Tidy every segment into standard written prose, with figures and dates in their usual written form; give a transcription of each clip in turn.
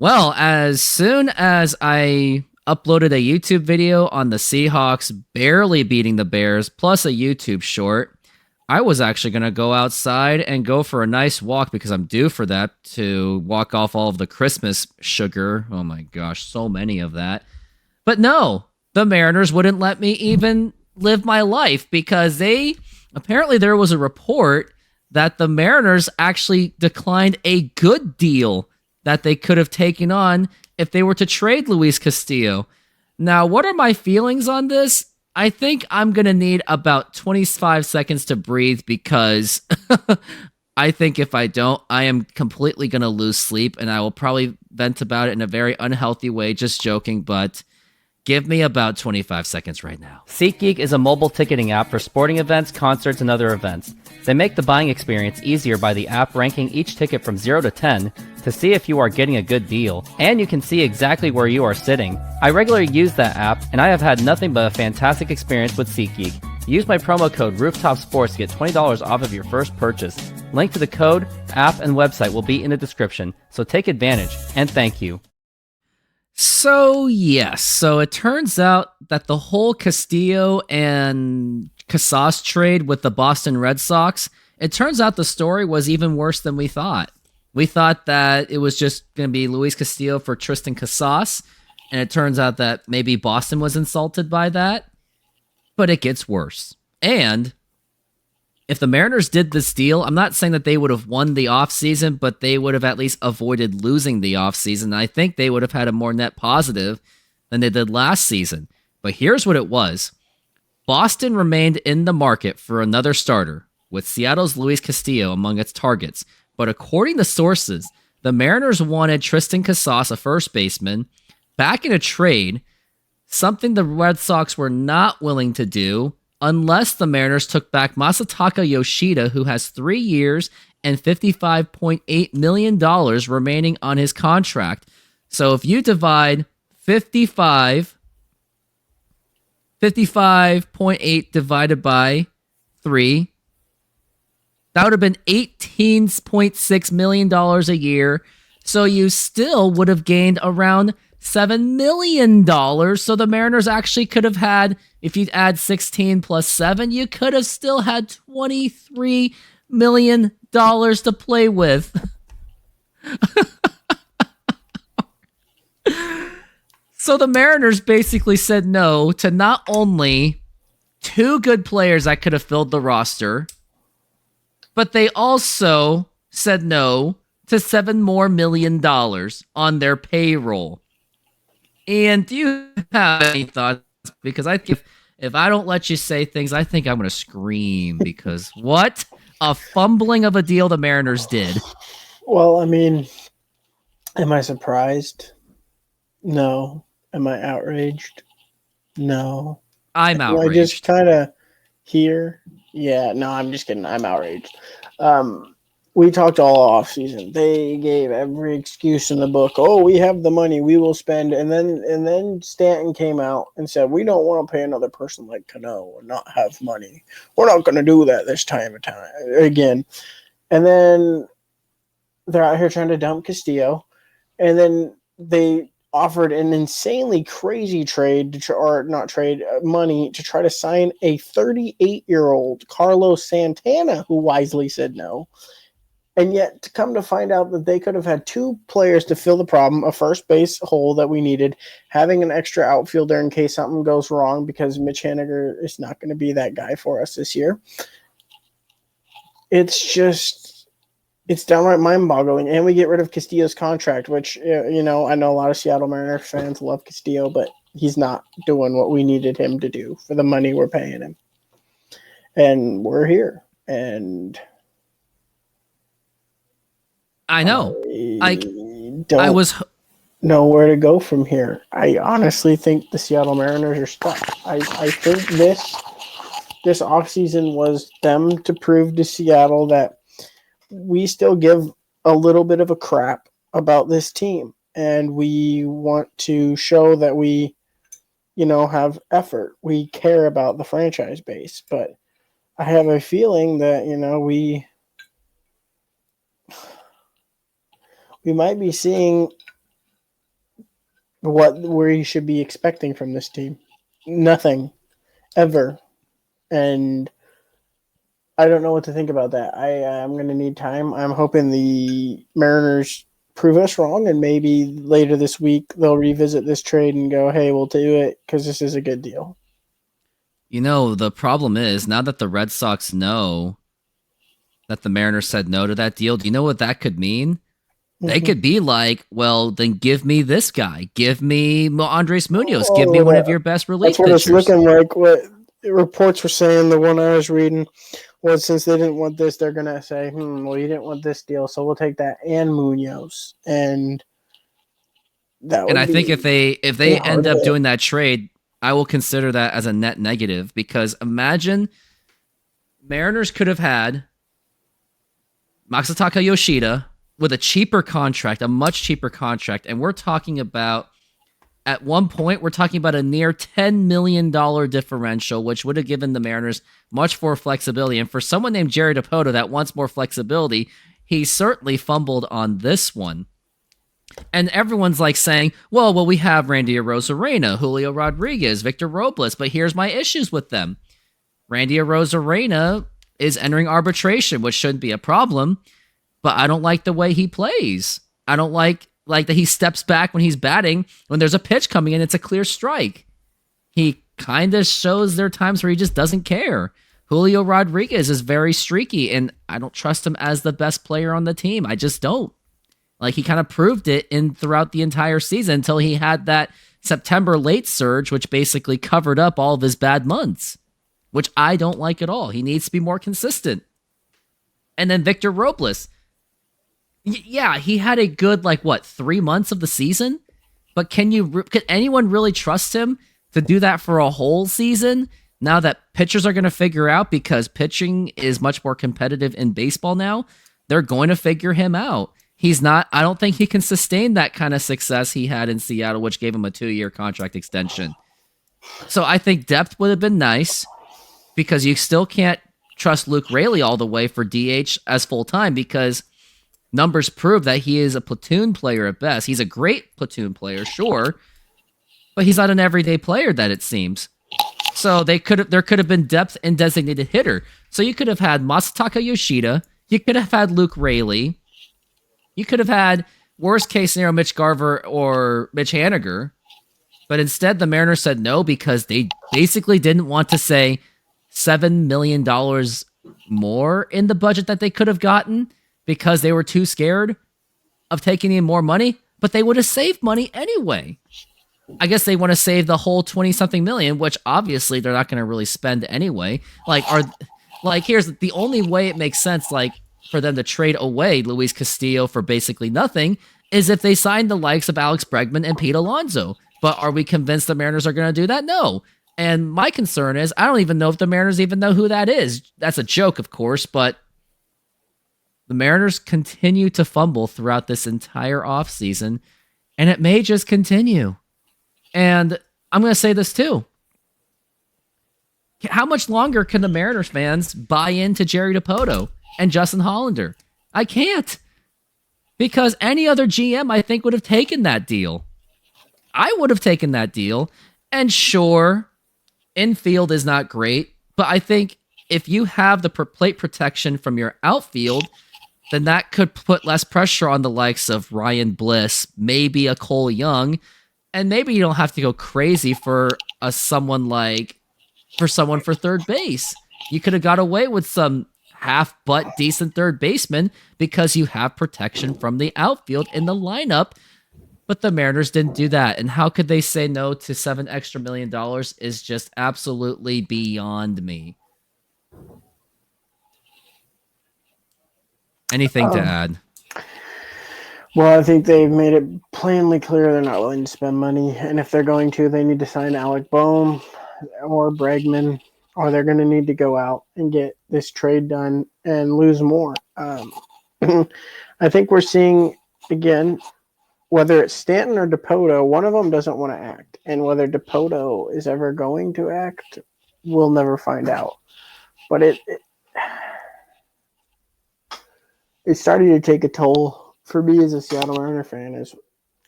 Well, as soon as I uploaded a YouTube video on the Seahawks barely beating the Bears, plus a YouTube short, I was actually going to go outside and go for a nice walk because I'm due for that to walk off all of the Christmas sugar. Oh my gosh, so many of that. But no, the Mariners wouldn't let me even live my life because apparently there was a report that the Mariners actually declined a good deal that they could have taken on if they were to trade Luis Castillo. Now, what are my feelings on this? I think I'm going to need about 25 seconds to breathe because I think if I don't, I am completely going to lose sleep and I will probably vent about it in a very unhealthy way, just joking, but give me about 25 seconds right now. SeatGeek is a mobile ticketing app for sporting events, concerts, and other events. They make the buying experience easier by the app ranking each ticket from 0 to 10 to see if you are getting a good deal, and you can see exactly where you are sitting. I regularly use that app, and I have had nothing but a fantastic experience with SeatGeek. Use my promo code RoofTopSports to get $20 off of your first purchase. Link to the code, app, and website will be in the description, so take advantage, and thank you. So, yes. So it turns out that the whole Castillo and Casas trade with the Boston Red Sox, it turns out the story was even worse than we thought. We thought that it was just going to be Luis Castillo for Tristan Casas, and it turns out that maybe Boston was insulted by that, but it gets worse. And if the Mariners did this deal, I'm not saying that they would have won the offseason, but they would have at least avoided losing the offseason. I think they would have had a more net positive than they did last season. But here's what it was. Boston remained in the market for another starter, with Seattle's Luis Castillo among its targets. But according to sources, the Mariners wanted Tristan Casas, a first baseman, back in a trade, something the Red Sox were not willing to do, unless the Mariners took back Masataka Yoshida, who has 3 years and $55.8 million remaining on his contract. So if you divide 55.8 divided by 3, that would have been $18.6 million a year. So you still would have gained around $7 million. So the Mariners actually could have had, if you add 16 plus 7, you could have still had $23 million to play with. So the Mariners basically said no to not only 2 good players that could have filled the roster, but they also said no to $7 more million on their payroll. And do you have any thoughts? Because I think if I don't let you say things, I think I'm going to scream because what a fumbling of a deal the Mariners did. Well, I mean, am I surprised? No. Am I outraged? No. I'm outraged. I just kind of here. Yeah, no, I'm just kidding. I'm outraged. We talked all off season. They gave every excuse in the book. Oh, we have the money, we will spend. And then Stanton came out and said, we don't want to pay another person like Cano and not have money. We're not going to do that this time again. And then they're out here trying to dump Castillo. And then they offered an insanely crazy trade money to try to sign a 38-year-old Carlos Santana, who wisely said no. And yet, to come to find out that they could have had 2 players to fill the problem, a first base hole that we needed, having an extra outfielder in case something goes wrong, because Mitch Haniger is not going to be that guy for us this year. It's downright mind-boggling. And we get rid of Castillo's contract, which, I know a lot of Seattle Mariners fans love Castillo, but he's not doing what we needed him to do for the money we're paying him. And we're here. And I know. I don't know where to go from here. I honestly think the Seattle Mariners are stuck. I think this offseason was them to prove to Seattle that we still give a little bit of a crap about this team, and we want to show that we, have effort. We care about the franchise base, but I have a feeling that, we might be seeing what we should be expecting from this team. Nothing ever, and I don't know what to think about that. I'm going to need time. I'm hoping the Mariners prove us wrong, and maybe later this week they'll revisit this trade and go, "Hey, we'll do it because this is a good deal." The problem is now that the Red Sox know that the Mariners said no to that deal, do you know what that could mean? They Mm-hmm. could be like, well, then give me this guy. Give me Andres Munoz. Give me Oh, one of your best relief that's what it's pitchers. looking like. What reports were saying, the one I was reading, was since they didn't want this, they're going to say, well, you didn't want this deal, so we'll take that and Munoz. And that And would I think if be they a hard end up hit. doing that trade, I will consider that as a net negative because imagine Mariners could have had Masataka Yoshida with a cheaper contract, a much cheaper contract, and we're talking about at one point we're talking about a near $10 million differential, which would have given the Mariners much more flexibility. And for someone named Jerry DePoto that wants more flexibility, he certainly fumbled on this one. And everyone's like saying, well, we have Randy Arozarena, Julio Rodriguez, Victor Robles, but here's my issues with them. Randy Arozarena is entering arbitration, which shouldn't be a problem, but I don't like the way he plays. I don't like that he steps back when he's batting. When there's a pitch coming in, it's a clear strike. He kind of shows there are times where he just doesn't care. Julio Rodriguez is very streaky, and I don't trust him as the best player on the team. I just don't. Like he kind of proved it in throughout the entire season until he had that September late surge, which basically covered up all of his bad months, which I don't like at all. He needs to be more consistent. And then Victor Robles. Yeah, he had a good 3 months of the season, but can anyone really trust him to do that for a whole season? Now that pitchers are going to figure out because pitching is much more competitive in baseball now, they're going to figure him out. I don't think he can sustain that kind of success he had in Seattle, which gave him a 2-year contract extension. So I think depth would have been nice because you still can't trust Luke Raley all the way for DH as full-time because numbers prove that he is a platoon player at best. He's a great platoon player, sure, but he's not an everyday player that it seems. So there could have been depth in designated hitter. So you could have had Masataka Yoshida, you could have had Luke Raley, you could have had worst case scenario Mitch Garver or Mitch Haniger, but instead the Mariners said no because they basically didn't want to say $7 million more in the budget that they could have gotten because they were too scared of taking in more money, but they would have saved money anyway. I guess they want to save the whole 20-something million, which obviously they're not going to really spend anyway. Here's the only way it makes sense, for them to trade away Luis Castillo for basically nothing is if they sign the likes of Alex Bregman and Pete Alonso. But are we convinced the Mariners are going to do that? No. And my concern is I don't even know if the Mariners even know who that is. That's a joke, of course, but the Mariners continue to fumble throughout this entire offseason, and it may just continue. And I'm going to say this too. How much longer can the Mariners fans buy into Jerry DePoto and Justin Hollander? I can't. Because any other GM, I think, would have taken that deal. I would have taken that deal. And sure, infield is not great, but I think if you have the plate protection from your outfield, then that could put less pressure on the likes of Ryan Bliss, maybe a Cole Young, and maybe you don't have to go crazy for someone for third base. You could have got away with some half-butt decent third baseman because you have protection from the outfield in the lineup, but the Mariners didn't do that. And how could they say no to $7 extra million is just absolutely beyond me. Anything to add? Well, I think they've made it plainly clear they're not willing to spend money. And if they're going to, they need to sign Alec Boehm or Bregman, or they're going to need to go out and get this trade done and lose more. I think we're seeing, again, whether it's Stanton or DePoto, one of them doesn't want to act. And whether DePoto is ever going to act, we'll never find out. But it's starting to take a toll for me as a Seattle Mariner fan is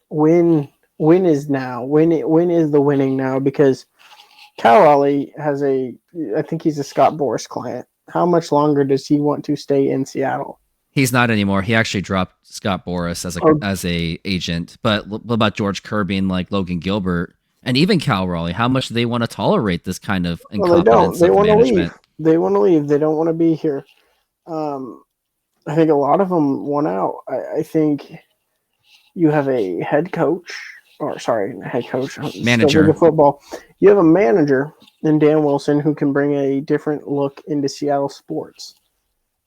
when Win is now. Win is the winning now because Cal Raleigh has I think he's a Scott Boras client. How much longer does he want to stay in Seattle? He's not anymore. He actually dropped Scott Boras as a agent. But what about George Kirby and like Logan Gilbert and even Cal Raleigh? How much do they want to tolerate this kind of incompetence They of want to management? leave. They want to leave. They don't want to be here. I think a lot of them want out. I think you have a head coach, Manager. Football. You have a manager in Dan Wilson who can bring a different look into Seattle sports,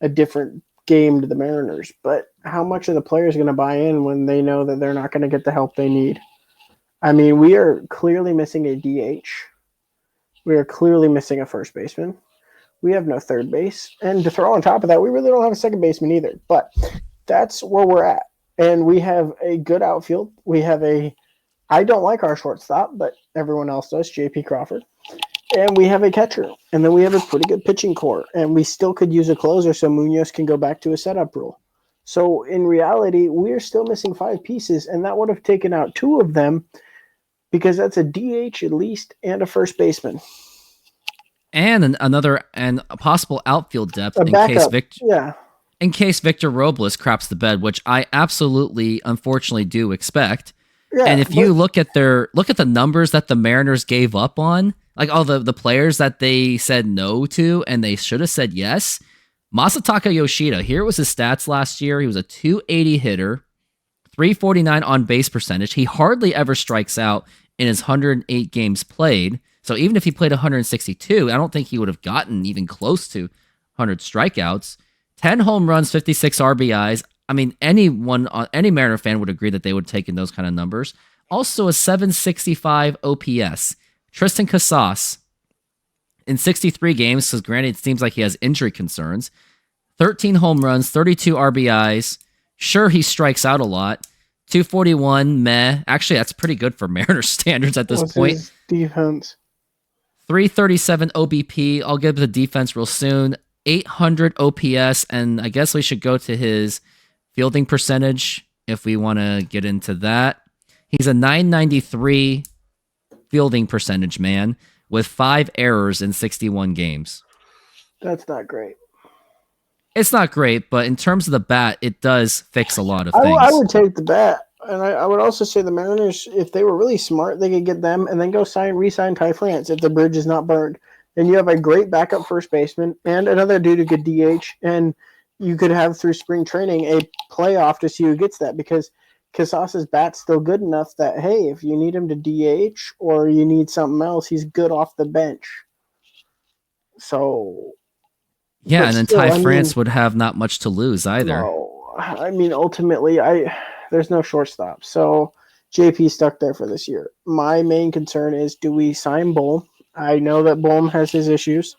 a different game to the Mariners. But how much are the players going to buy in when they know that they're not going to get the help they need? I mean, we are clearly missing a DH. We are clearly missing a first baseman. We have no third base. And to throw on top of that, we really don't have a second baseman either. But that's where we're at. And we have a good outfield. I don't like our shortstop, but everyone else does, J.P. Crawford. And we have a catcher. And then we have a pretty good pitching core. And we still could use a closer so Munoz can go back to a setup rule. So in reality, we're still missing 5 pieces, and that would have taken out 2 of them because that's a DH at least and a first baseman. And a possible outfield depth in case Victor Robles craps the bed, which I absolutely, unfortunately, do expect. Yeah, and if you look at the numbers that the Mariners gave up on, like all the players that they said no to and they should have said yes. Masataka Yoshida, here was his stats last year. He was a 280 hitter, 349 on base percentage. He hardly ever strikes out in his 108 games played. So even if he played 162, I don't think he would have gotten even close to 100 strikeouts. 10 home runs, 56 RBIs. I mean, any Mariner fan would agree that they would have taken those kind of numbers. Also a 765 OPS. Tristan Casas, in 63 games, because granted, it seems like he has injury concerns. 13 home runs, 32 RBIs. Sure, he strikes out a lot. 241, meh. Actually, that's pretty good for Mariners standards at this point. His defense. 337 OBP. I'll get to the defense real soon. 800 OPS, and I guess we should go to his fielding percentage if we want to get into that. He's a 993 fielding percentage man with 5 errors in 61 games. That's not great. It's not great, but in terms of the bat, it does fix a lot of things. I would take the bat. And I would also say the Mariners, if they were really smart, they could get them and then go re-sign Ty France if the bridge is not burned. Then you have a great backup first baseman and another dude who could DH. And you could have through spring training a playoff to see who gets that because Casas's bat's still good enough that, hey, if you need him to DH or you need something else, he's good off the bench. So... Yeah, and then Ty France would have not much to lose either. No, I mean, ultimately, there's no shortstop. So JP stuck there for this year. My main concern is, do we sign Bohm? I know that Bohm has his issues,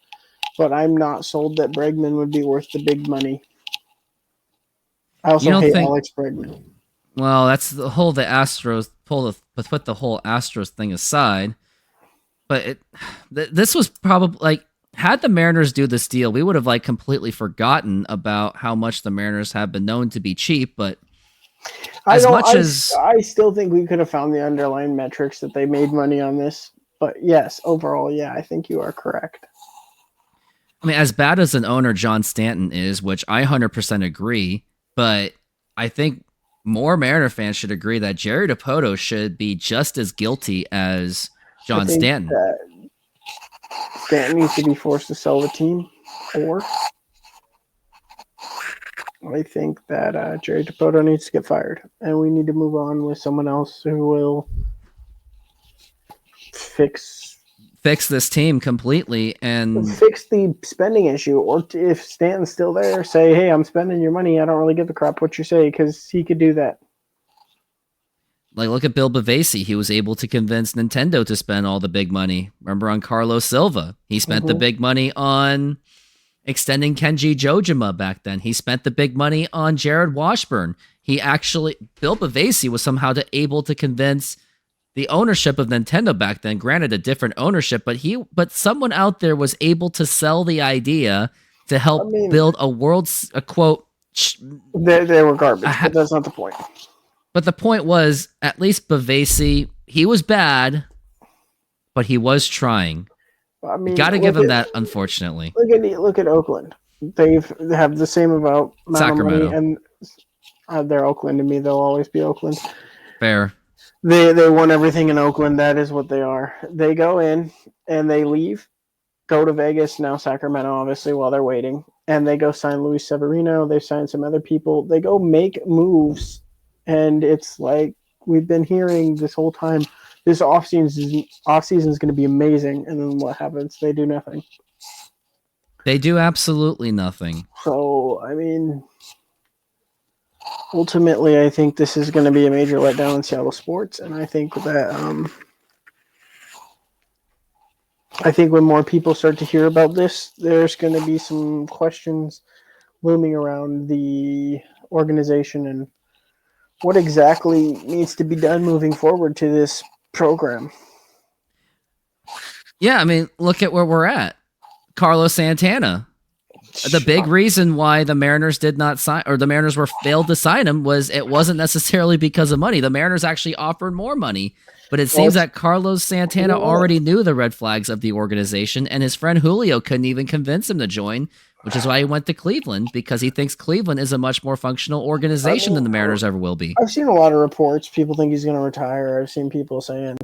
but I'm not sold that Bregman would be worth the big money. I also hate Alex Bregman. Well, that's the whole Astros put the whole Astros thing aside. But this was probably like, had the Mariners do this deal, we would have like completely forgotten about how much the Mariners have been known to be cheap. But I still think we could have found the underlying metrics that they made money on this. But yes, overall, yeah, I think you are correct. I mean, as bad as an owner John Stanton is, which I 100% agree, but I think more Mariner fans should agree that Jerry Dipoto should be just as guilty as John Stanton. Stanton needs to be forced to sell the team, or I think that Jerry Dipoto needs to get fired, and we need to move on with someone else who will fix this team completely and fix the spending issue. Or if Stanton's still there, say, hey, I'm spending your money. I don't really give a crap what you say, because he could do that. Like, look at Bill Bavasi. He was able to convince Nintendo to spend all the big money. Remember on Carlos Silva? He spent the big money on extending Kenji Jojima back then. He spent the big money on Jared Washburn. Bill Bavasi was somehow able to convince the ownership of Nintendo back then, granted a different ownership, but someone out there was able to sell the idea to help build a quote. They were garbage, but that's not the point. But the point was, at least Bavasi, he was bad, but he was trying. I You mean, got to give him that, unfortunately. look at Oakland. They have the same amount of money, Sacramento. and they're Oakland to me. They'll always be Oakland. Fair. They won everything in Oakland. That is what they are. They go in and they leave, go to Vegas, now Sacramento, obviously, while they're waiting. And they go sign Luis Severino. They sign some other people. They go make moves. And it's like we've been hearing this whole time, this offseason is going to be amazing. And then what happens? They do nothing. They do absolutely nothing. So, I mean, ultimately, I think this is going to be a major letdown in Seattle sports. And I think that I think when more people start to hear about this, there's going to be some questions looming around the organization and what exactly needs to be done moving forward to this program. Yeah, I mean, look at where we're at. Carlos Santana. The big reason why the Mariners did not sign, or the Mariners were failed to sign him, was it wasn't necessarily because of money. The Mariners actually offered more money, but it seems that Carlos Santana already knew the red flags of the organization, and his friend Julio couldn't even convince him to join, which is why he went to Cleveland, because he thinks Cleveland is a much more functional organization than the Mariners ever will be. I've seen a lot of reports. People think he's going to retire. I've seen people saying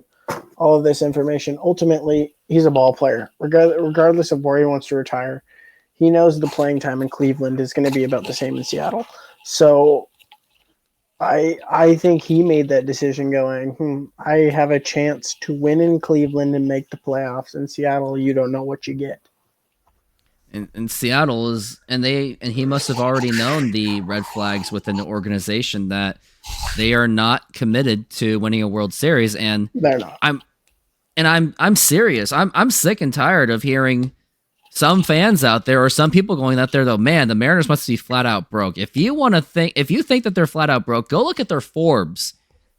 all of this information. Ultimately, he's a ball player. Regardless of where he wants to retire, he knows the playing time in Cleveland is going to be about the same in Seattle. So I think he made that decision going, I have a chance to win in Cleveland and make the playoffs. In Seattle, you don't know what you get. And Seattle is, and he must have already known the red flags within the organization, that they are not committed to winning a World Series, and they're not. I'm serious. I'm sick and tired of hearing some fans out there, or some people going out there, though, man, the Mariners must be flat out broke. If you think that they're flat out broke, go look at their Forbes.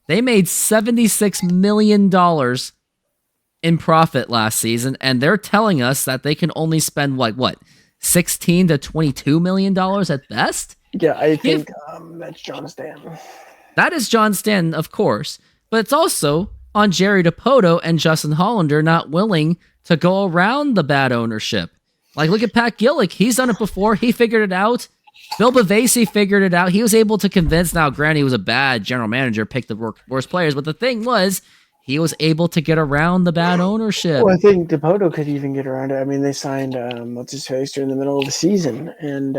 They made $76 million in profit last season, and they're telling us that they can only spend what $16 to $22 million at best. Yeah, I think that's John Stanton. That is John Stanton, of course, but it's also on Jerry DiPoto and Justin Hollander not willing to go around the bad ownership. Like, look at Pat Gillick. He's done it before. He figured it out. Bill Bavasi figured it out. He was able to convince. Now, granted, he was a bad general manager, picked the worst players, but the thing was, he was able to get around the bad ownership. Well, I think DiPoto could even get around it. I mean, they signed what's his face during the middle of the season, and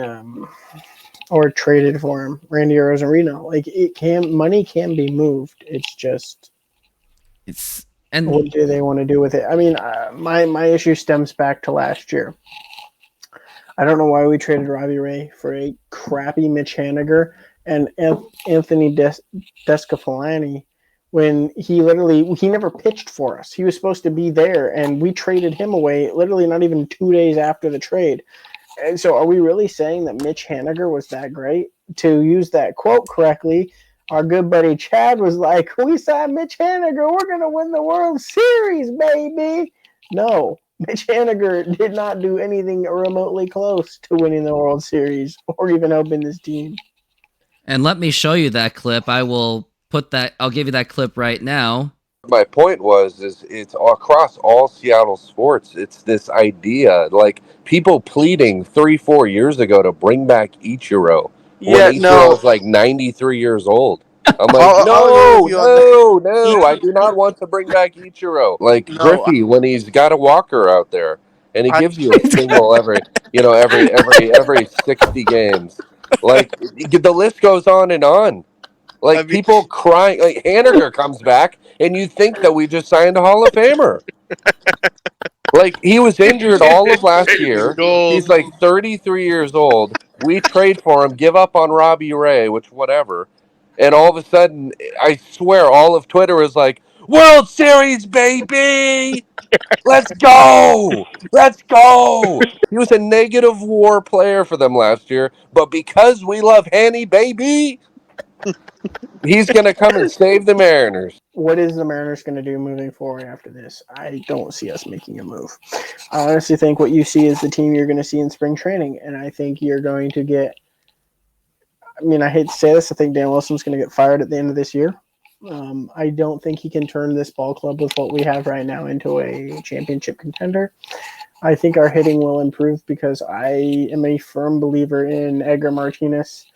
or traded for him, Randy Arozarena. Like, money can be moved. It's just what do they want to do with it? I mean, my issue stems back to last year. I don't know why we traded Robbie Ray for a crappy Mitch Haniger and Anthony Descafalani, when he never pitched for us. He was supposed to be there, and we traded him away literally not even 2 days after the trade. And so are we really saying that Mitch Haniger was that great? To use that quote correctly, our good buddy Chad was like, we signed Mitch Haniger, we're going to win the World Series, baby. No, Mitch Haniger did not do anything remotely close to winning the World Series or even helping this team. And let me show you that clip. I'll give you that clip right now. My point is it's across all Seattle sports. It's this idea, like people pleading 3-4 years ago to bring back Ichiro when Ichiro was like 93 years old. I'm like, no, I do not want to bring back Ichiro. Like Griffey when he's got a walker out there and he gives you a single every 60 games. Like the list goes on and on. Like, people crying. Like, Haniger comes back, and you think that we just signed a Hall of Famer. Like, he was injured all of last year. He's, like, 33 years old. We trade for him, give up on Robbie Ray, which, whatever. And all of a sudden, I swear, all of Twitter is like, World Series, baby! Let's go! Let's go! He was a negative WAR player for them last year, but because we love Hanny, baby... He's going to come and save the Mariners. What is the Mariners going to do moving forward after this? I don't see us making a move. I honestly think what you see is the team you're going to see in spring training, and I think you're going to get mean, I hate to say this. I think Dan Wilson's going to get fired at the end of this year. I don't think he can turn this ball club with what we have right now into a championship contender. I think our hitting will improve because I am a firm believer in Edgar Martinez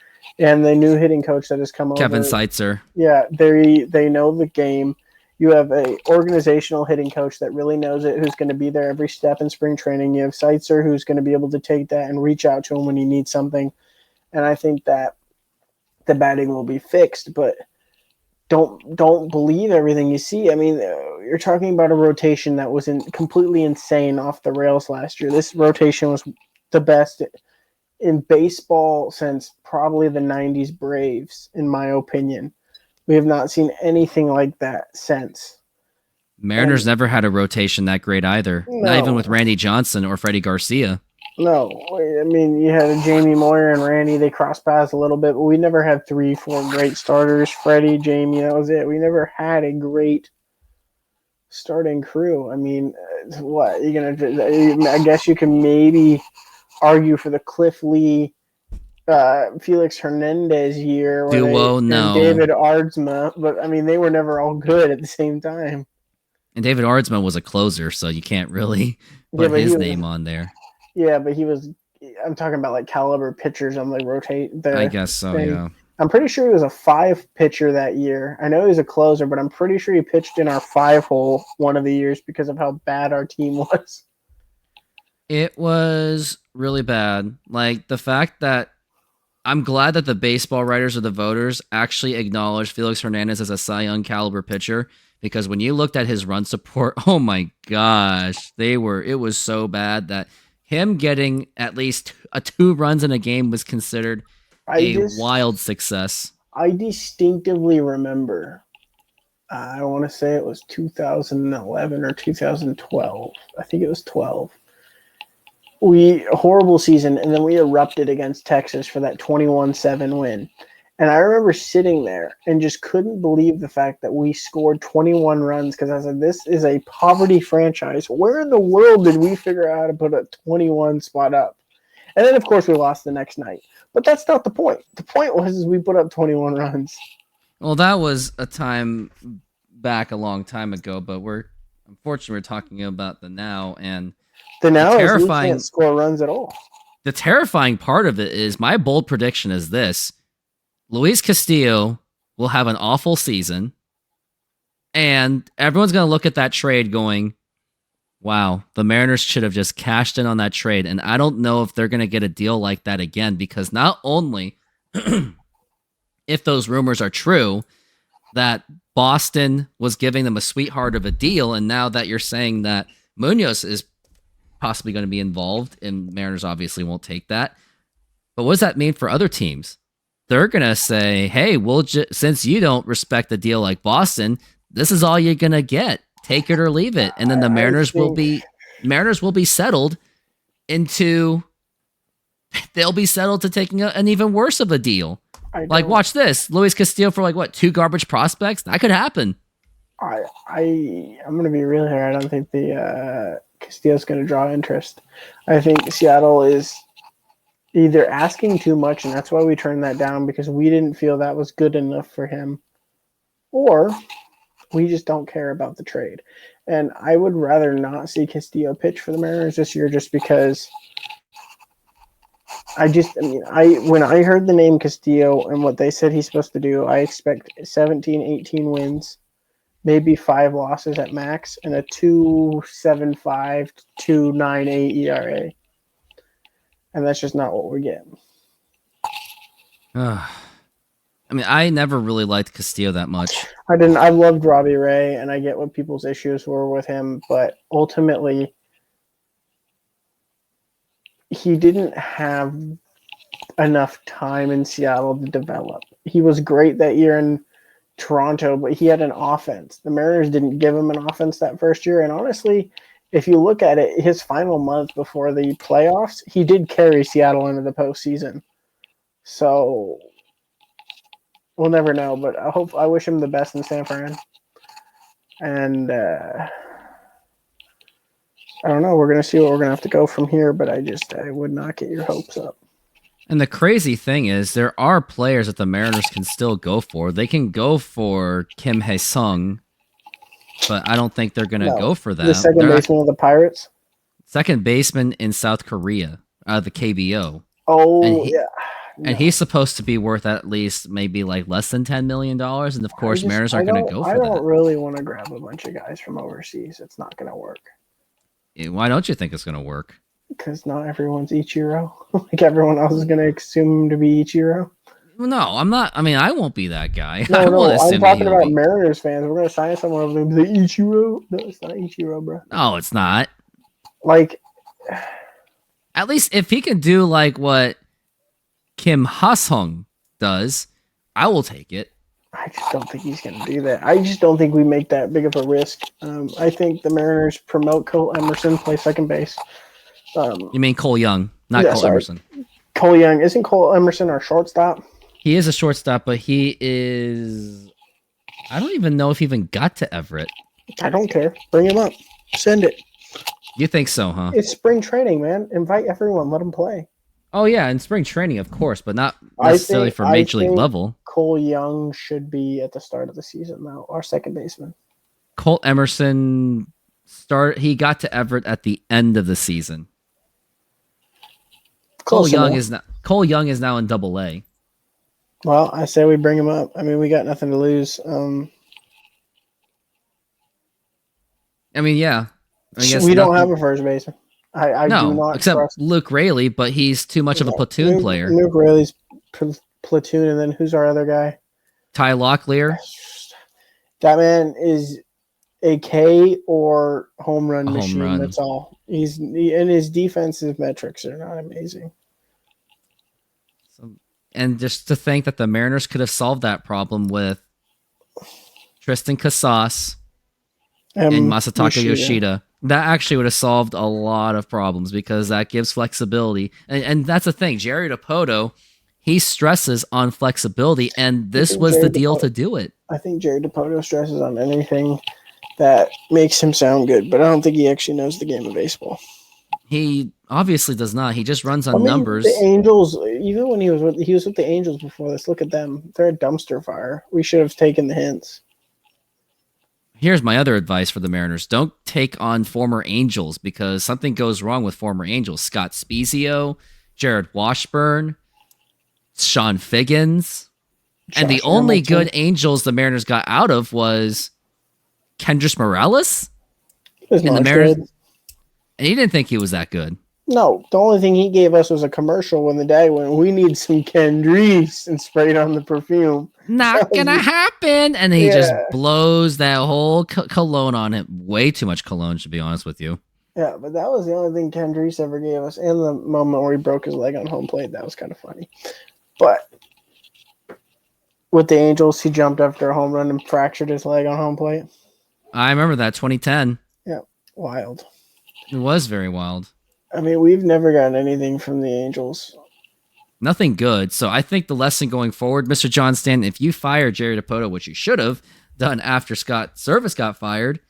and the new hitting coach that has come Kevin over. Seitzer. Yeah, they know the game. You have a organizational hitting coach that really knows it, who's going to be there every step in spring training. You have Seitzer, who's going to be able to take that and reach out to him when he needs something. And I think that the batting will be fixed, but don't believe everything you see. I mean, you're talking about a rotation that was completely insane off the rails last year. This rotation was the best in baseball since probably the 90s Braves, in my opinion. We have not seen anything like that since. Mariners never had a rotation that great either. No. Not even with Randy Johnson or Freddie Garcia. No, I mean, you had a Jamie Moyer and Randy. They crossed paths a little bit, but we never had 3-4 great starters. Freddie, Jamie, that was it. We never had a great starting crew. I mean, what you're gonna? I guess you can maybe argue for the Cliff Lee, Felix Hernandez year, Duo, no. David Ardsma, but I mean, they were never all good at the same time. And David Ardsma was a closer, so you can't really put his name on there. Yeah, but I'm talking about like caliber pitchers on the rotate. I guess so, yeah. I'm pretty sure he was a 5 pitcher that year. I know he was a closer, but I'm pretty sure he pitched in our 5-hole one of the years because of how bad our team was. It was really bad. Like, the fact that I'm glad that the baseball writers or the voters actually acknowledged Felix Hernandez as a Cy Young caliber pitcher, because when you looked at his run support, oh my gosh, it was so bad that him getting at least 2 runs in a game was considered a wild success. I distinctively remember, I want to say it was 2011 or 2012. I think it was 12. Horrible season, and then we erupted against Texas for that 21-7 win. And I remember sitting there and just couldn't believe the fact that we scored 21 runs, because I said, this is a poverty franchise. Where in the world did we figure out how to put a 21 spot up? And then, of course, we lost the next night. But that's not the point. The point was we put up 21 runs. Well, that was a time back a long time ago, but unfortunately we're talking about the now, and the now is we can't score runs at all. The terrifying part of it is, my bold prediction is this: Luis Castillo will have an awful season, and everyone's going to look at that trade going, wow, the Mariners should have just cashed in on that trade. And I don't know if they're going to get a deal like that again, because not only if those rumors are true that Boston was giving them a sweetheart of a deal, and now that you're saying that Munoz is possibly going to be involved, and Mariners obviously won't take that. But what does that mean for other teams? They're going to say, hey, since you don't respect the deal like Boston, this is all you're going to get. Take it or leave it. And then the Mariners will be settled into, they'll be settled to taking an even worse of a deal. Like, watch this. Luis Castillo for 2 garbage prospects? That could happen. I'm going to be real here. I don't think the Castillo's going to draw interest. I think Seattle is either asking too much, and that's why we turned that down, because we didn't feel that was good enough for him, or we just don't care about the trade. And I would rather not see Castillo pitch for the Mariners this year, just because when I heard the name Castillo and what they said he's supposed to do, I expect 17, 18 wins, maybe 5 losses at max, and a 2.75 to 2.98 ERA. And that's just not what we're getting. I mean, I never really liked Castillo that much. I didn't. I loved Robbie Ray, and I get what people's issues were with him, but ultimately, he didn't have enough time in Seattle to develop. He was great that year in Toronto, but he had an offense. The Mariners didn't give him an offense that first year, and honestly, if you look at it, his final month before the playoffs, he did carry Seattle into the postseason. So we'll never know, but I wish him the best in San Fran. And I don't know. We're going to see what we're going to have to go from here, but I would not get your hopes up. And the crazy thing is, there are players that the Mariners can still go for. They can go for Kim Hae-sung, but I don't think they're going to go for that. The second baseman of the Pirates? Second baseman in South Korea, the KBO. Oh, yeah. No. And he's supposed to be worth at least maybe like less than $10 million. And of course, Mariners aren't going to go for that. I don't really want to grab a bunch of guys from overseas. It's not going to work. Why don't you think it's going to work? Because not everyone's Ichiro. Like everyone else is going to assume to be Ichiro. No, I'm not. I mean, I won't be that guy. No, I'm talking about Mariners fans. We're going to sign someone over there and be like, Ichiro? No, it's not Ichiro, bro. No, it's not. Like, at least if he can do like what Kim Ha-sung does, I will take it. I just don't think he's going to do that. I just don't think we make that big of a risk. I think the Mariners promote Cole Emerson, play second base. You mean Cole Young, not Cole Emerson. Cole Young. Isn't Cole Emerson our shortstop? He is a shortstop, but he is... I don't even know if he even got to Everett. I don't care. Bring him up. Send it. You think so, huh? It's spring training, man. Invite everyone. Let them play. Oh, yeah, in spring training, of course, but not necessarily for Major League level. Cole Young should be at the start of the season, though, our second baseman. Cole Emerson, he got to Everett at the end of the season. Cole Young is now in Double-A. Well, I say we bring him up. I mean, we got nothing to lose. I mean, yeah. I guess we don't have a first baseman. I do not except Luke Raley, but he's too much of a platoon player. Luke Raley's platoon, and then who's our other guy? Ty Locklear. That man is a K or home run machine. That's all. And his defensive metrics are not amazing. And just to think that the Mariners could have solved that problem with Tristan Casas and Masataka Yoshida. That actually would have solved a lot of problems because that gives flexibility. And that's the thing. Jerry DiPoto, he stresses on flexibility, and this was the deal to do it. I think Jerry DiPoto stresses on anything that makes him sound good, but I don't think he actually knows the game of baseball. He obviously does not. He just runs on numbers. The Angels, even when he was with the Angels before this, look at them. They're a dumpster fire. We should have taken the hints. Here's my other advice for the Mariners. Don't take on former Angels because something goes wrong with former Angels. Scott Spezio, Jared Washburn, Sean Figgins. And the only good Angels the Mariners got out of was Kendrys Morales. And the Mariners, and he didn't think he was that good. No, the only thing he gave us was a commercial when the day went, we need some Kendrys, and sprayed on the perfume. Not gonna happen. And he just blows that whole cologne on it. Way too much cologne, to be honest with you. Yeah, but that was the only thing Kendrys ever gave us. And the moment where he broke his leg on home plate, that was kind of funny. But with the Angels, he jumped after a home run and fractured his leg on home plate. I remember that, 2010. Yeah, wild. It was very wild. I mean, we've never gotten anything from the Angels. Nothing good. So I think the lesson going forward, Mr. John Stanton, if you fire Jerry DiPoto, which you should have done after Scott Service got fired,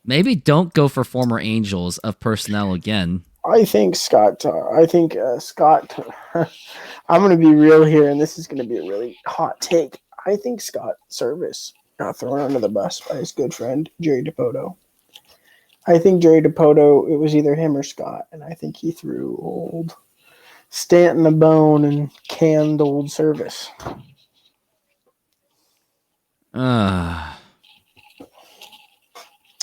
maybe don't go for former Angels of personnel again. I think Scott, I'm going to be real here, and this is going to be a really hot take. I think Scott Service got thrown under the bus by his good friend, Jerry DiPoto. I think Jerry DiPoto, it was either him or Scott, and I think he threw old Stanton a bone and canned old Service. I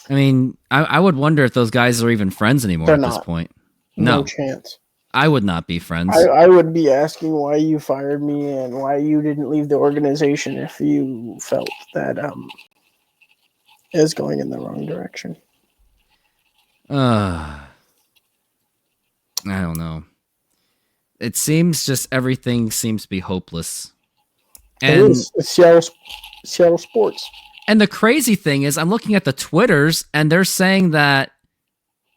mean, I would wonder if those guys are even friends anymore at this point. No chance. I would not be friends. I would be asking why you fired me and why you didn't leave the organization if you felt that is going in the wrong direction. I don't know. It seems just everything seems to be hopeless. And it is. It's Seattle sports. And the crazy thing is, I'm looking at the Twitters, and they're saying that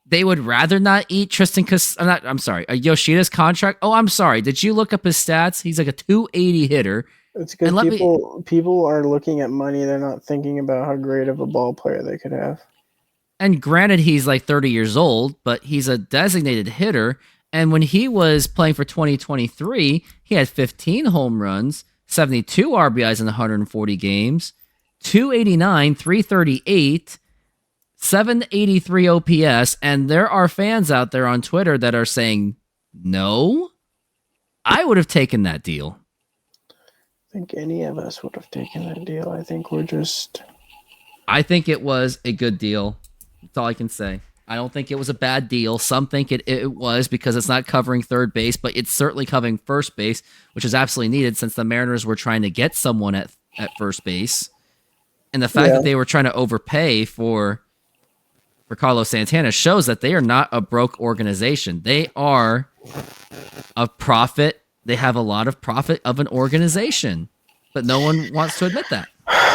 they would rather not eat Yoshida's contract. Oh, I'm sorry. Did you look up his stats? He's like a 280 hitter. It's because people are looking at money. They're not thinking about how great of a ball player they could have. And granted, he's like 30 years old, but he's a designated hitter. And when he was playing for 2023, he had 15 home runs, 72 RBIs in 140 games, 289, 338, 783 OPS. And there are fans out there on Twitter that are saying, no, I would have taken that deal. I think any of us would have taken that deal. I think it was a good deal. That's all I can say. I don't think it was a bad deal. Some think it was because it's not covering third base, but it's certainly covering first base, which is absolutely needed since the Mariners were trying to get someone at first base. And the fact that they were trying to overpay for Carlos Santana shows that they are not a broke organization. They are a profit. They have a lot of profit of an organization, but no one wants to admit that.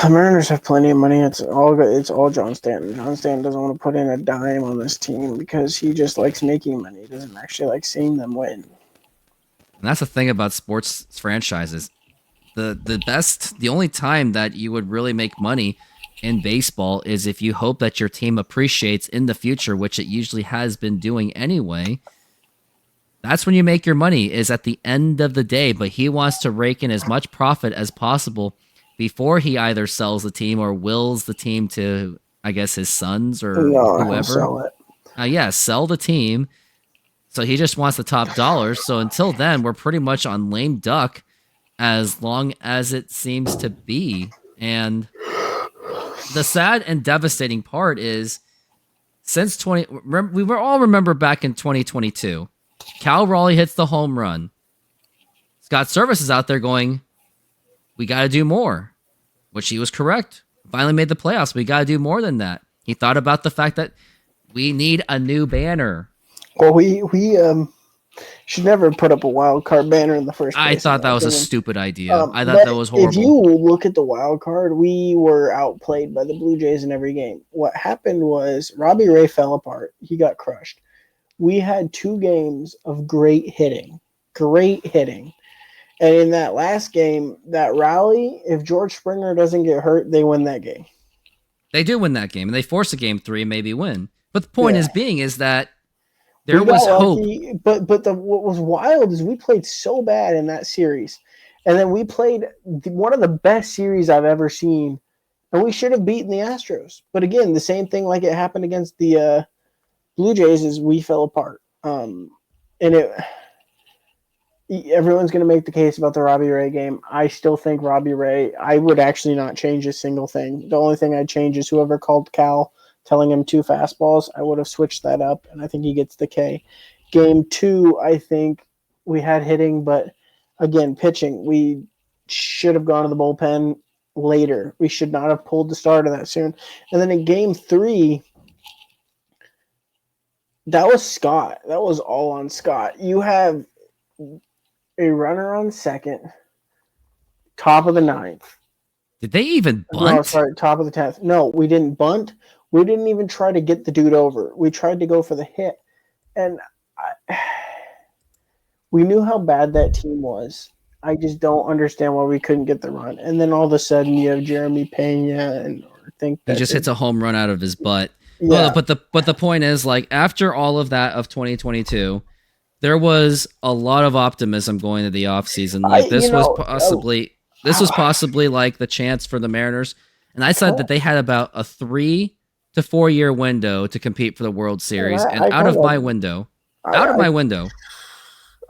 The Mariners have plenty of money. It's all John Stanton. John Stanton doesn't want to put in a dime on this team because he just likes making money. He doesn't actually like seeing them win. And that's the thing about sports franchises. The only time that you would really make money in baseball is if you hope that your team appreciates in the future, which it usually has been doing anyway. That's when you make your money, is at the end of the day. But he wants to rake in as much profit as possible before he either sells the team or wills the team to, I guess, his sons or whoever. Sell it. Sell the team. So he just wants the top dollars. So until then, we're pretty much on lame duck as long as it seems to be. And the sad and devastating part is since we were all remember back in 2022, Cal Raleigh hits the home run. Scott Service is out there going, we got to do more, which he was correct. Finally made the playoffs. We got to do more than that. He thought about the fact that we need a new banner. Well, we should never put up a wild card banner in the first place. I thought that was a stupid idea. I thought that was horrible. If you look at the wild card, we were outplayed by the Blue Jays in every game. What happened was Robbie Ray fell apart. He got crushed. We had 2 games of great hitting. And in that last game, that rally, if George Springer doesn't get hurt, they win that game. They do win that game, and they force a game 3 and maybe win. But the point is that there was hope. But what was wild is we played so bad in that series. And then we played one of the best series I've ever seen. And we should have beaten the Astros. But again, the same thing like it happened against the Blue Jays is we fell apart. Everyone's going to make the case about the Robbie Ray game. I still think Robbie Ray, I would actually not change a single thing. The only thing I'd change is whoever called Cal telling him 2 fastballs. I would have switched that up, and I think he gets the K. Game 2, I think we had hitting, but again, pitching. We should have gone to the bullpen later. We should not have pulled the starter that soon. And then in Game 3, that was Scott. That was all on Scott. You have a runner on second, top of the 9th. Did they even bunt? No, sorry, top of the 10th. No, we didn't bunt. We didn't even try to get the dude over. We tried to go for the hit. And we knew how bad that team was. I just don't understand why we couldn't get the run. And then all of a sudden you have Jeremy Pena and he just hits a home run out of his butt. Yeah. Well, but the point is, like, after all of that of 2022, there was a lot of optimism going into the offseason. Like this was possibly like the chance for the Mariners. And I said that they had about a 3 to 4 year window to compete for the World Series. Out of my window,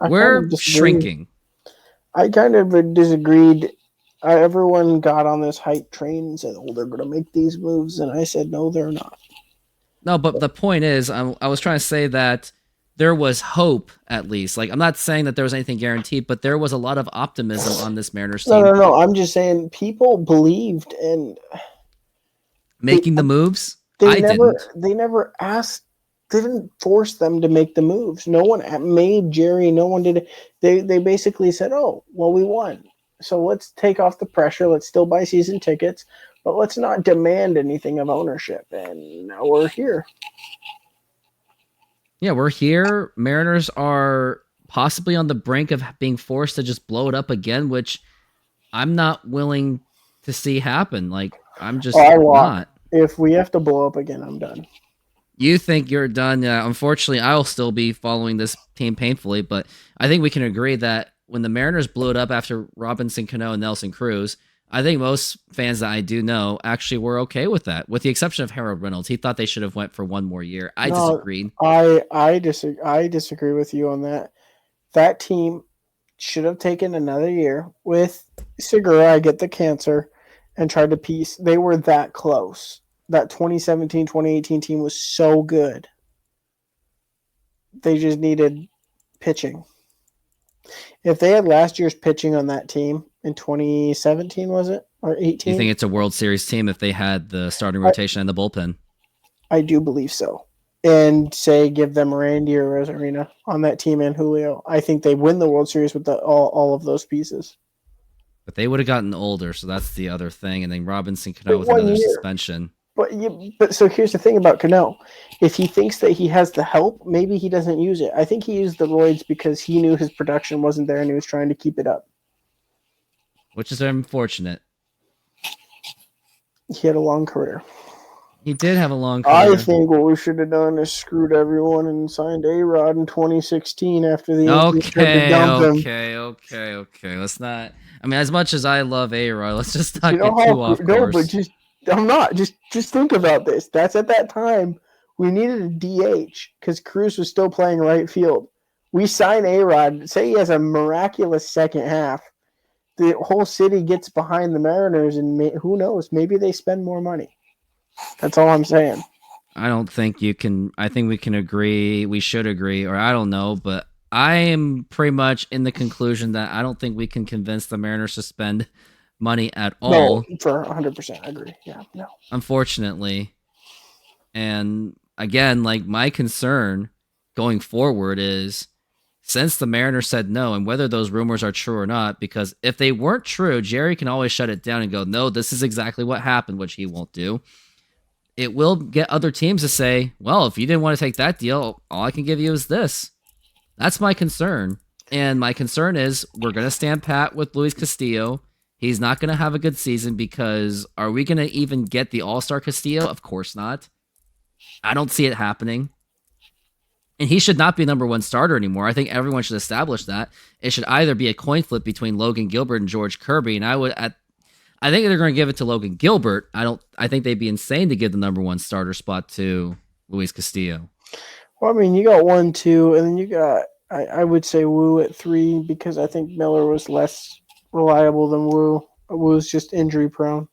we're shrinking. I kind of disagreed. Everyone got on this hype train and said, they're going to make these moves. And I said, no, they're not. No, but the point is, I was trying to say that there was hope, at least. Like, I'm not saying that there was anything guaranteed, but there was a lot of optimism on this Mariners team. No. I'm just saying people believed and making the moves. They never asked. They didn't force them to make the moves. No one made Jerry. No one did. They basically said, "Oh, well, we won. So let's take off the pressure. Let's still buy season tickets, but let's not demand anything of ownership." And now we're here. Yeah, we're here. Mariners are possibly on the brink of being forced to just blow it up again, which I'm not willing to see happen. Like, I'm just not. If we have to blow up again, I'm done. You think you're done. Unfortunately, I'll still be following this team painfully, but I think we can agree that when the Mariners blew it up after Robinson Cano and Nelson Cruz, I think most fans that I do know actually were okay with that, with the exception of Harold Reynolds. He thought they should have went for one more year. I disagreed. I disagree with you on that. That team should have taken another year with Segura. I get the cancer and tried to piece. They were that close. That 2017-2018 team was so good. They just needed pitching. If they had last year's pitching on that team in 2017, was it? Or 18? You think it's a World Series team if they had the starting rotation and the bullpen? I do believe so. And say give them Randy or Rosarina on that team and Julio. I think they win the World Series with all of those pieces. But they would have gotten older, so that's the other thing. And then Robinson Cano with another suspension. But so here's the thing about Cano. If he thinks that he has the help, maybe he doesn't use it. I think he used the roids because he knew his production wasn't there and he was trying to keep it up. Which is unfortunate. He had a long career. He did have a long career. I think what we should have done is screwed everyone and signed A-Rod in 2016 after the Yankees tried to dump him. Okay. Let's not. I mean, as much as I love A-Rod, let's just not get too off course. No, but I'm not. Just think about this. That's at that time we needed a DH because Cruz was still playing right field. We sign A-Rod. Say he has a miraculous second half. The whole city gets behind the Mariners, and who knows? Maybe they spend more money. That's all I'm saying. I don't think you can. I think we can agree. We should agree, or I don't know, but I am pretty much in the conclusion that I don't think we can convince the Mariners to spend money at all. No, for 100%, I agree. Yeah, no. Unfortunately, and again, like my concern going forward is since the Mariners said no, and whether those rumors are true or not, because if they weren't true, Jerry can always shut it down and go, no, this is exactly what happened, which he won't do. It will get other teams to say, well, if you didn't want to take that deal, all I can give you is this. That's my concern. And my concern is we're going to stand pat with Luis Castillo. He's not going to have a good season because are we going to even get the All-Star Castillo? Of course not. I don't see it happening. And he should not be number one starter anymore. I think everyone should establish that. It should either be a coin flip between Logan Gilbert and George Kirby. And I think they're going to give it to Logan Gilbert. I think they'd be insane to give the number one starter spot to Luis Castillo. Well, I mean, you got 1, 2, and then you got, I would say Wu at 3 because I think Miller was less reliable than Wu. Wu's just injury prone.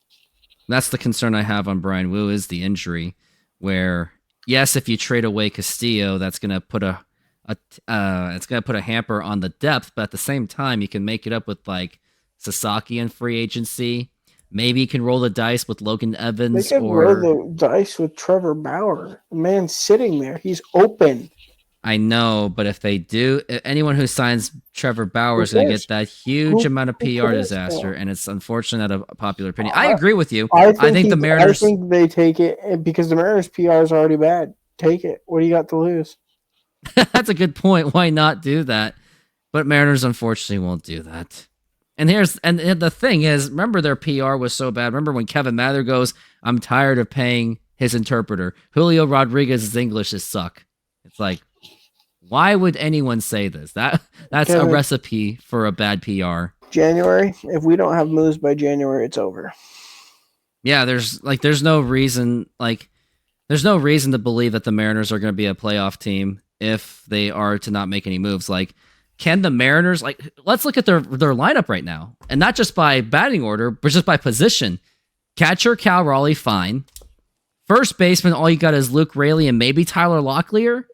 That's the concern I have on Brian Wu is the injury where, yes, if you trade away Castillo, that's going to put it's going to put a hamper on the depth, but at the same time, you can make it up with like Sasaki and free agency. Maybe you can roll the dice with Logan Evans. They can roll the dice with Trevor Bauer. The man's sitting there. He's open. I know, but if they do, anyone who signs Trevor Bauer is going to get that huge amount of PR disaster, and it's unfortunate of popular opinion. I agree with you. I think the Mariners... I think they take it because the Mariners' PR is already bad. Take it. What do you got to lose? That's a good point. Why not do that? But Mariners, unfortunately, won't do that. And the thing is, remember their PR was so bad. Remember when Kevin Mather goes, I'm tired of paying his interpreter. Julio Rodriguez's English is suck. It's like, why would anyone say this? That's Kevin, a recipe for a bad PR. January, if we don't have moves by January, it's over. Yeah, there's no reason to believe that the Mariners are going to be a playoff team if they are to not make any moves. Like, can the Mariners, let's look at their lineup right now. And not just by batting order, but just by position. Catcher, Cal Raleigh, fine. First baseman, all you got is Luke Raley and maybe Tyler Locklear.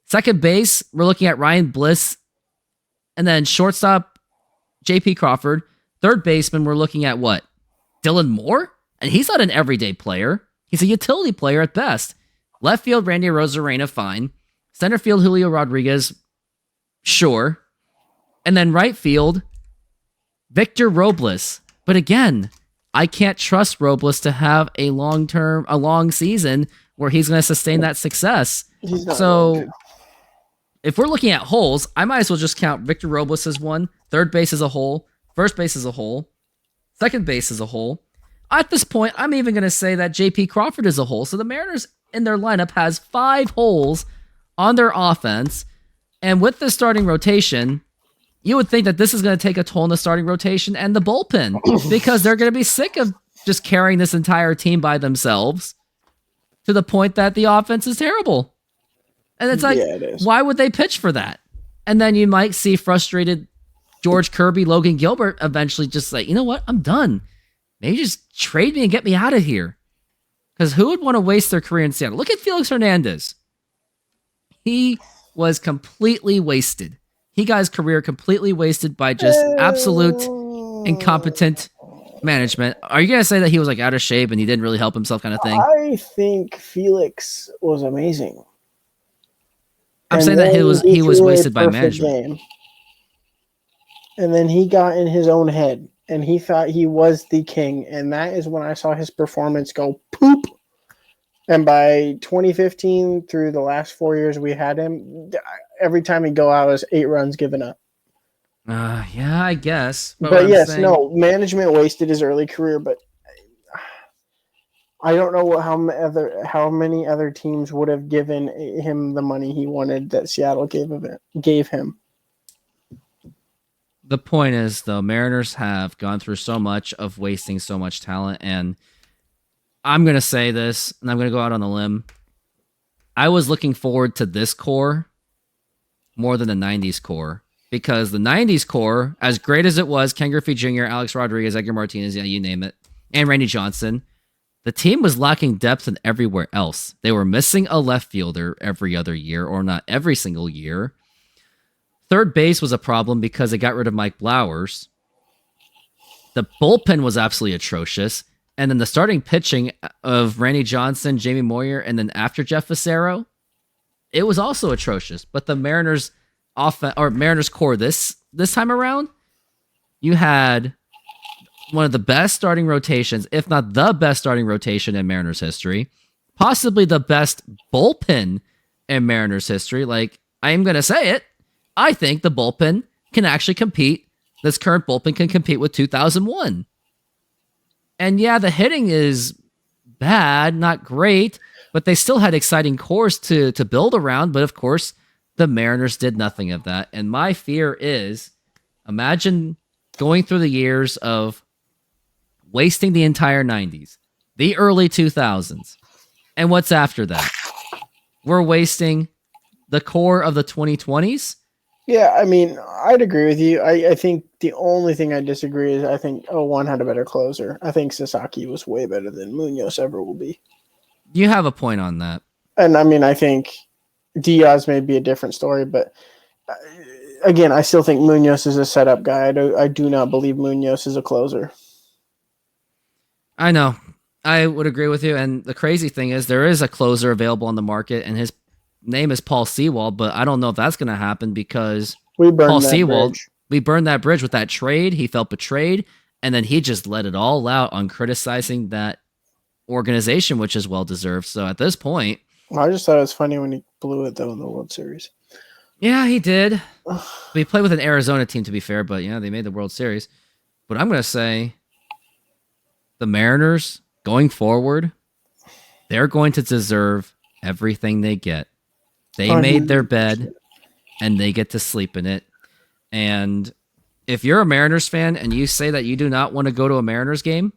Second base, we're looking at Ryan Bliss. And then shortstop, J.P. Crawford. Third baseman, we're looking at what? Dylan Moore? And he's not an everyday player. He's a utility player at best. Left field, Randy Arozarena, fine. Center field, Julio Rodriguez, sure. And then right field, Victor Robles. But again, I can't trust Robles to have a long season where he's going to sustain that success. So if we're looking at holes, I might as well just count Victor Robles as one, third base as a hole, first base as a hole, second base as a hole. At this point, I'm even going to say that J.P. Crawford is a hole. So the Mariners, in their lineup has 5 holes on their offense. And with the starting rotation, you would think that this is going to take a toll on the starting rotation and the bullpen because they're going to be sick of just carrying this entire team by themselves to the point that the offense is terrible. And it's like, why would they pitch for that? And then you might see frustrated George Kirby, Logan Gilbert eventually just like, you know what? I'm done. Maybe just trade me and get me out of here. Because who would want to waste their career in Seattle? Look at Felix Hernandez. He was completely wasted. He got his career completely wasted by just absolute incompetent management. Are you going to say that he was like out of shape and he didn't really help himself kind of thing? I think Felix was amazing. I'm saying that he was wasted by management. Game. And then he got in his own head and he thought he was the king. And that is when I saw his performance go poop. And by 2015 through the last 4 years we had him, every time he'd go out, it was 8 runs given up. Yeah, I guess. But yes, no, management wasted his early career, but I don't know how many other teams would have given him the money he wanted that Seattle gave him. The point is, though, Mariners have gone through so much of wasting so much talent, and I'm going to say this, and I'm going to go out on a limb. I was looking forward to this core more than the 90s core, because the 90s core, as great as it was, Ken Griffey Jr., Alex Rodriguez, Edgar Martinez, yeah, you name it, and Randy Johnson, the team was lacking depth in everywhere else. They were missing a left fielder every other year, or not every single year. Third base was a problem because they got rid of Mike Blowers. The bullpen was absolutely atrocious. And then the starting pitching of Randy Johnson, Jamie Moyer, and then after Jeff Fassero, it was also atrocious. But the Mariners Mariners core this time around, you had one of the best starting rotations, if not the best starting rotation in Mariners history, possibly the best bullpen in Mariners history. Like, I am going to say it. I think the bullpen can actually compete. This current bullpen can compete with 2001. And yeah, the hitting is bad, not great, but they still had exciting cores to build around. But of course, the Mariners did nothing of that. And my fear is, imagine going through the years of wasting the entire 90s, the early 2000s, and what's after that? We're wasting the core of the 2020s. Yeah, I mean, I'd agree with you. I think the only thing I disagree is I think 01 had a better closer. I think Sasaki was way better than Munoz ever will be. You have a point on that. And I mean, I think Diaz may be a different story, but again, I still think Munoz is a setup guy. I do not believe Munoz is a closer. I know. I would agree with you. And the crazy thing is there is a closer available on the market, and his name is Paul Sewald, but I don't know if that's going to happen because we burned that bridge with that trade. He felt betrayed, and then he just let it all out on criticizing that organization, which is well-deserved. So at this point... I just thought it was funny when he blew it, though, in the World Series. Yeah, he did. We played with an Arizona team, to be fair, but yeah, they made the World Series. But I'm going to say the Mariners, going forward, they're going to deserve everything they get. They made their bed, and they get to sleep in it. And if you're a Mariners fan and you say that you do not want to go to a Mariners game,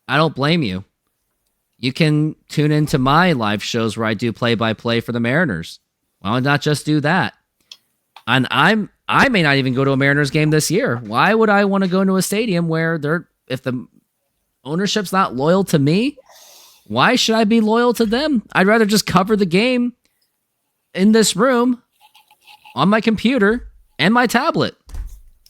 I don't blame you. You can tune into my live shows where I do play-by-play for the Mariners. Why not just do that? And I may not even go to a Mariners game this year. Why would I want to go into a stadium where if the ownership's not loyal to me, why should I be loyal to them? I'd rather just cover the game in this room on my computer and my tablet.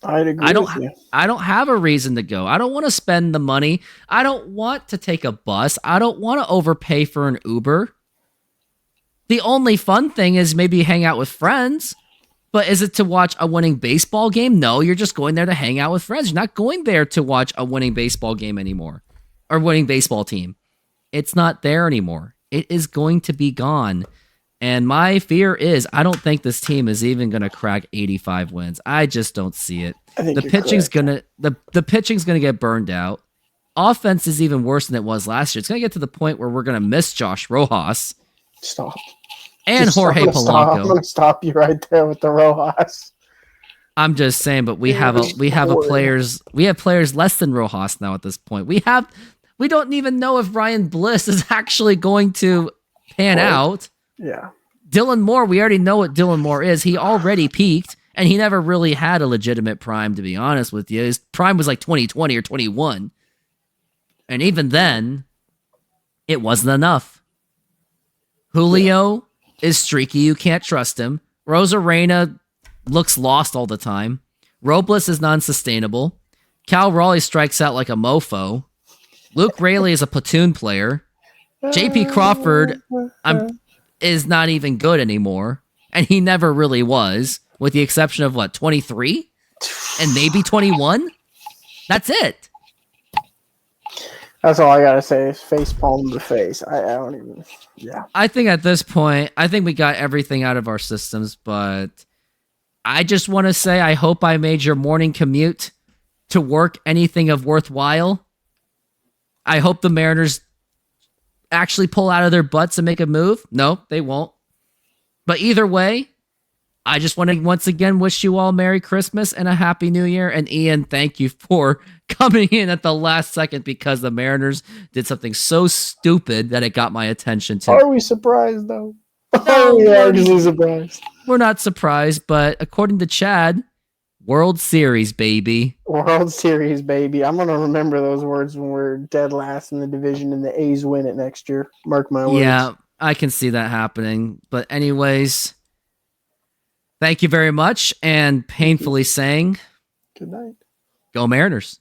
I'd agree with you. I don't have a reason to go. I don't want to spend the money. I don't want to take a bus. I don't want to overpay for an Uber. The only fun thing is maybe hang out with friends. But is it to watch a winning baseball game? No, you're just going there to hang out with friends. You're not going there to watch a winning baseball game anymore. Or winning baseball team. It's not there anymore. It is going to be gone. And my fear is I don't think this team is even going to crack 85 wins. I just don't see it. The pitching's gonna get burned out. Offense is even worse than it was last year. It's going to get to the point where we're going to miss Josh Rojas Stop. And Jorge I'm Polanco. going to stop you right there with the Rojas. I'm just saying, but we have players less than Rojas now at this point. We don't even know if Ryan Bliss is actually going to pan out. Yeah. Dylan Moore, we already know what Dylan Moore is. He already peaked, and he never really had a legitimate prime, to be honest with you. His prime was like 2020 or 21. And even then, it wasn't enough. Julio is streaky. You can't trust him. Rosarena looks lost all the time. Robles is non-sustainable. Cal Raleigh strikes out like a mofo. Luke Raley is a platoon player. J.P. Crawford is not even good anymore, and he never really was, with the exception of, 23? And maybe 21? That's it. That's all I got to say is face palm to face. I don't even, yeah. I think at this point, we got everything out of our systems, but I just want to say I hope I made your morning commute to work anything of worthwhile. I hope the Mariners actually pull out of their butts and make a move. No, they won't. But either way, I just want to once again wish you all Merry Christmas and a Happy New Year. And Ian, thank you for coming in at the last second because the Mariners did something so stupid that it got my attention too. Are we surprised though? No, we are just surprised. We're not surprised, but according to Chad, World Series, baby. World Series, baby. I'm going to remember those words when we're dead last in the division and the A's win it next year. Mark my words. Yeah, I can see that happening. But anyways, thank you very much. And painfully saying, good night. Go Mariners.